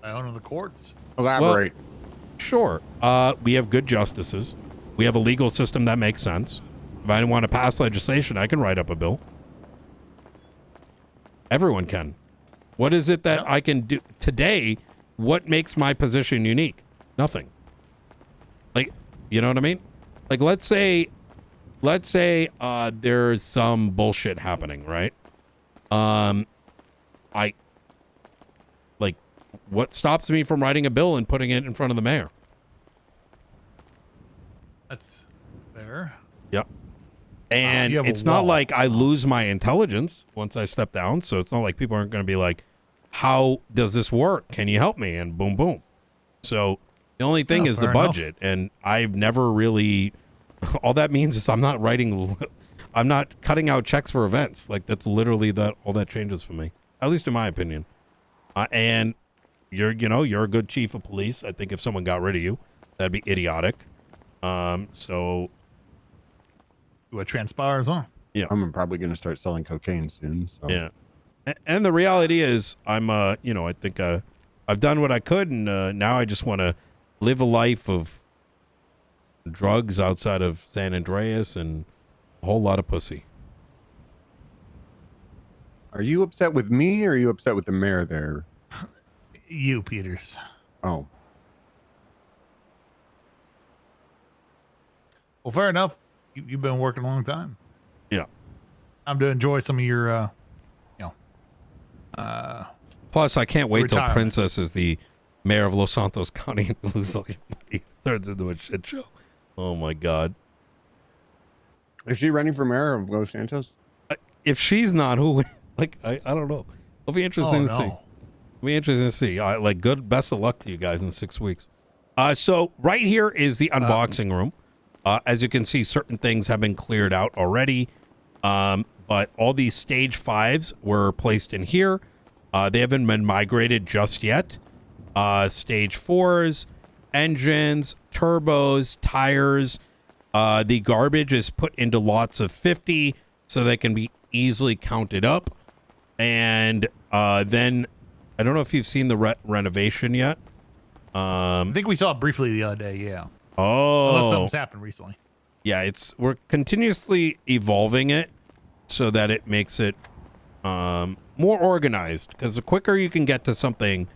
I own the Kortz. Elaborate. Well, sure. We have good justices. We have a legal system that makes sense. If I want to pass legislation, I can write up a bill. Everyone can. What is it that I can do today? What makes my position unique? Nothing. Like, you know what I mean? Like, let's say there's some bullshit happening, right? What stops me from writing a bill and putting it in front of the mayor? That's fair. Yep. And it's wall. not like I lose my intelligence once I step down. So it's not like people aren't going to be like, how does this work? Can you help me? And boom, boom. So the only thing is the budget. And I've never really, all that means is I'm not cutting out checks for events. Like that's literally all that changes for me, at least in my opinion. And you're a good chief of police. I think if someone got rid of you, that'd be idiotic. So what transpires, huh? Yeah. I'm probably going to start selling cocaine soon. So. Yeah. And the reality is I think I've done what I could, and now I just want to live a life of drugs outside of San Andreas and a whole lot of pussy. Are you upset with me or are you upset with the mayor there? You, Peters. Oh. Well, fair enough. You've been working a long time. Yeah. I'm to enjoy some of your, Plus, I can't wait till retirement. Princess is the mayor of Los Santos County and lose all your money. Turns into a shit show. Oh, my God. Is she running for mayor of Los Santos? If she's not, who? Like, I don't know. It'll be interesting to see. It'll be interesting to see. Best of luck to you guys in 6 weeks. So right here is the unboxing room. As you can see, certain things have been cleared out already. But all these stage 5s were placed in here. They haven't been migrated just yet. Stage 4s, engines, turbos, tires. The garbage is put into lots of 50 so they can be easily counted up. And then, I don't know if you've seen the renovation yet. I think we saw it briefly the other day, yeah. Oh. Unless something's happened recently. Yeah, we're continuously evolving it so that it makes it more organized. Because the quicker you can get to something,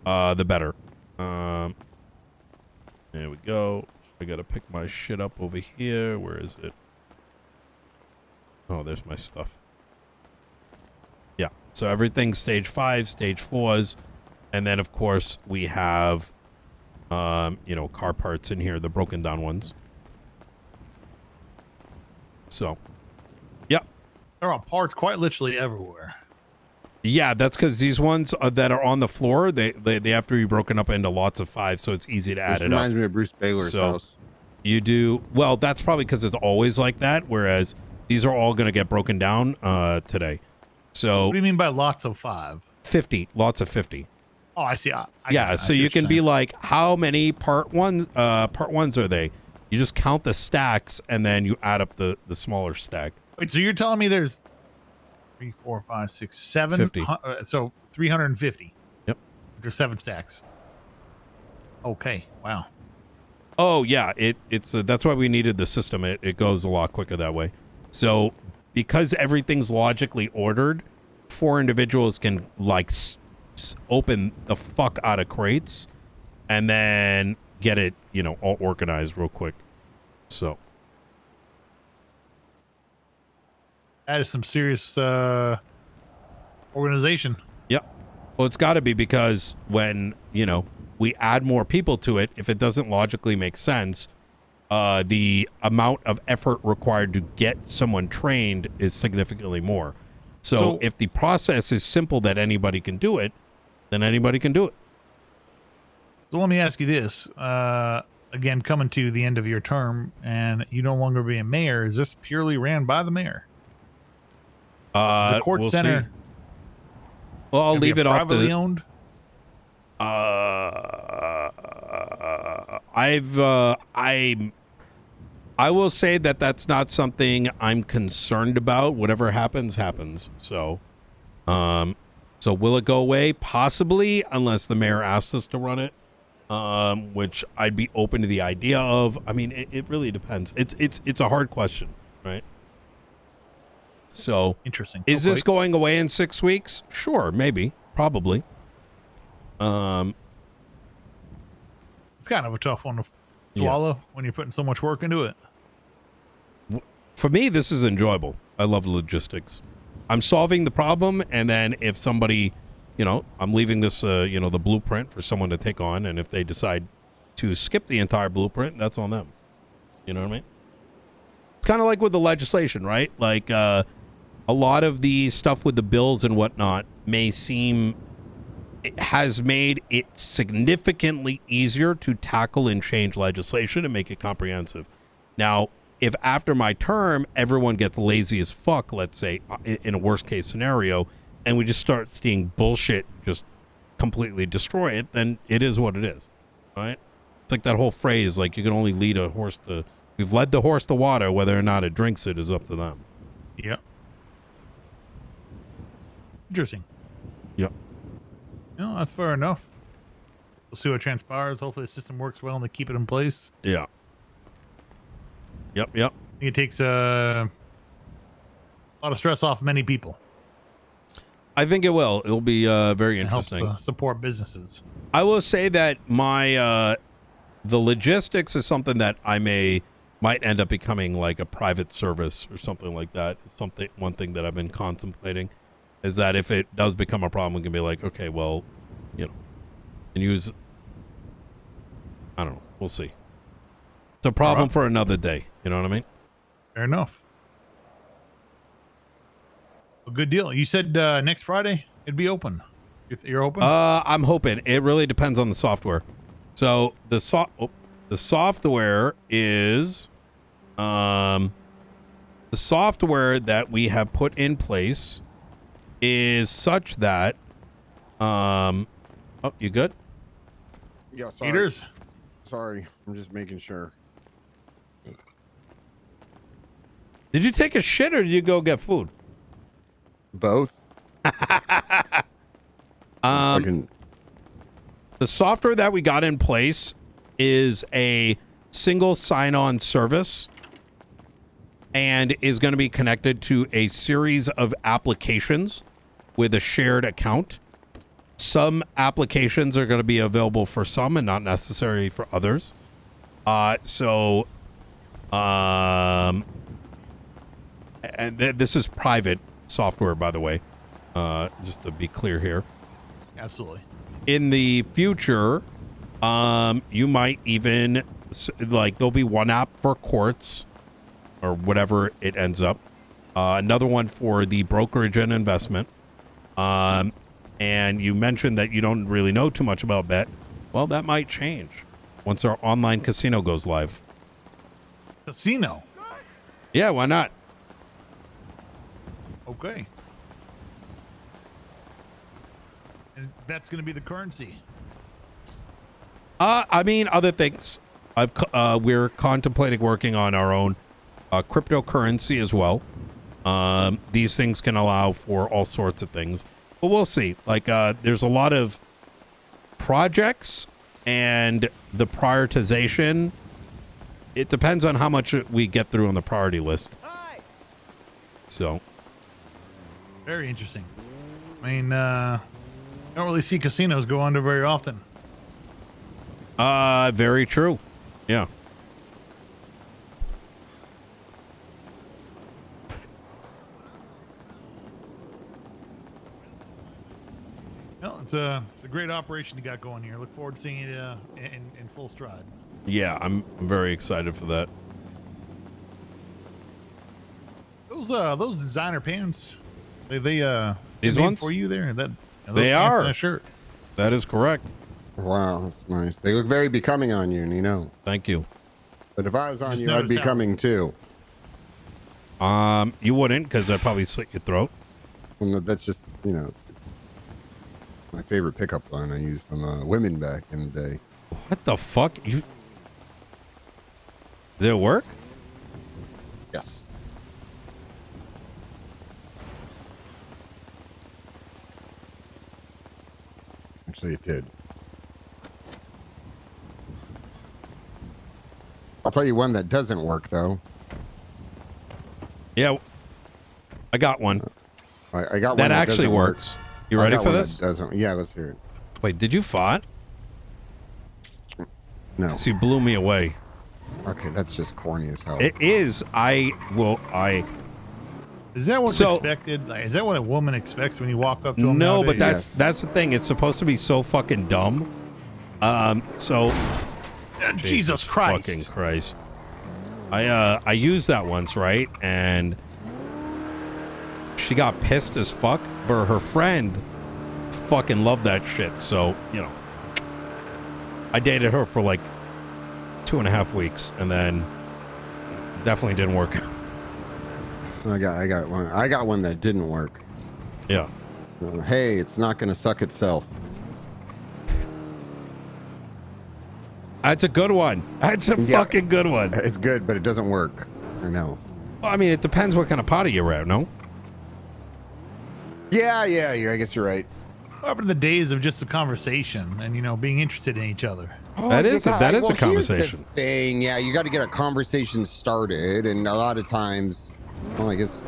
the better. There we go. I gotta pick my shit up over here. Where is it? Oh, there's my stuff. Yeah, so everything's stage 5, stage 4s. And then, of course, we have, car parts in here, the broken down ones. So, yeah. There are parts quite literally everywhere. Yeah, that's because these ones that are on the floor, they have to be broken up into lots of 5, so it's easy to add it up. Reminds me of Bruce Baylor's house. You do, well, that's probably because it's always like that, whereas these are all going to get broken down today. So what do you mean by lots of 5? 50, lots of 50. Oh, I see. Yeah, so you can be like, how many part ones are they? You just count the stacks and then you add up the smaller stack. Wait, so you're telling me there's 3, 4, 5, 6, 7, 50. So 350. Yep. There's 7 stacks. Okay. Wow. Oh yeah, it's that's why we needed the system. It goes a lot quicker that way. So because everything's logically ordered, 4 individuals can open the fuck out of crates and then get it, all organized real quick. So that is some serious organization. Yep. Well, it's got to be because when, we add more people to it, if it doesn't logically make sense, the amount of effort required to get someone trained is significantly more. So if the process is simple that anybody can do it, then anybody can do it. So let me ask you this. Again, coming to the end of your term and you no longer being mayor, is this purely ran by the mayor? The court center. See. Well, I'll leave it off the privately owned. I will say that that's not something I'm concerned about. Whatever happens, happens. So, So will it go away? Possibly, unless the mayor asks us to run it, which I'd be open to the idea of. I mean, it really depends. It's a hard question, right? So interesting. Is this going away in 6 weeks? Sure, maybe, probably. It's kind of a tough one to swallow when you're putting so much work into it. For me, this is enjoyable. I love logistics. I'm solving the problem, and then if somebody, I'm leaving this, the blueprint for someone to take on, and if they decide to skip the entire blueprint, that's on them. You know what I mean? Kind of like with the legislation, right? Like a lot of the stuff with the bills and whatnot has made it significantly easier to tackle and change legislation and make it comprehensive. Now, if after my term, everyone gets lazy as fuck, let's say, in a worst case scenario, and we just start seeing bullshit just completely destroy it, then it is what it is, right? It's like that whole phrase, like you can only lead a horse to, we've led the horse to water, whether or not it drinks it is up to them. Yep. Interesting. Yep. That's fair enough. We'll see what transpires. Hopefully the system works well and they keep it in place. Yeah. Yep. I think it takes a lot of stress off many people. I think it will. It'll be very interesting. It helps support businesses. I will say that my the logistics is something that might end up becoming like a private service or something like that. One thing that I've been contemplating is that if it does become a problem, we can be like, okay, well, and use. I don't know. We'll see. It's a problem for another day. You know what I mean? Fair enough. A good deal. You said next Friday it'd be open. You're open? I'm hoping. It really depends on the software. So the software is the software that we have put in place is such that oh, you good? Yeah, sorry. Eaters? Sorry, I'm just making sure. Did you take a shit or did you go get food? Both. The software that we got in place is a single sign-on service and is going to be connected to a series of applications with a shared account. Some applications are going to be available for some and not necessary for others. And this is private software, by the way, just to be clear here. Absolutely. In the future, you might even, there'll be one app for Kortz or whatever it ends up. Another one for the brokerage and investment. And you mentioned that you don't really know too much about bet. Well, that might change once our online casino goes live. Casino? Yeah, why not? Okay. And that's going to be the currency. I mean, other things. We're contemplating working on our own cryptocurrency as well. These things can allow for all sorts of things, but we'll see. There's a lot of projects and the prioritization. It depends on how much we get through on the priority list. So. Very interesting. I mean, I don't really see casinos go under very often. Very true. Yeah. Well, it's a great operation you got going here. Look forward to seeing it in full stride. Yeah, I'm very excited for that. Those designer pants, they these made ones for you there. They are that shirt. That is correct. Wow, that's nice. They look very becoming on you, Nino. Thank you. But if I was on you, I'd be coming too. You wouldn't, because I'd probably slit your throat. Well, no, that's just, it's my favorite pickup line I used on the women back in the day. What the fuck? Did it work? Yes. Actually, it did. I'll tell you one that doesn't work, though. Yeah, I got one. I got one that actually works. You ready for this? Doesn't. Yeah, let's hear it. Wait, did you fart? No. So you blew me away. Okay, that's just corny as hell. It is. Is that what's expected? Like, is that what a woman expects when you walk up to them? No, nowadays? but that's the thing. It's supposed to be so fucking dumb. Jesus Christ. Fucking Christ. I used that once, right? And she got pissed as fuck, but her friend fucking loved that shit. So, you know, I dated her for like 2.5 weeks, and then definitely didn't work out. I got one that didn't work. Yeah. Hey, it's not gonna suck itself. That's a good one. That's a fucking good one. It's good, but it doesn't work. I know. Well, I mean, it depends what kind of potty you're at, no? Yeah. I guess you're right. What happened to the days of just a conversation and, you know, being interested in each other? That is a conversation. Here's the thing. Yeah, you got to get a conversation started, and a lot of times, well, I guess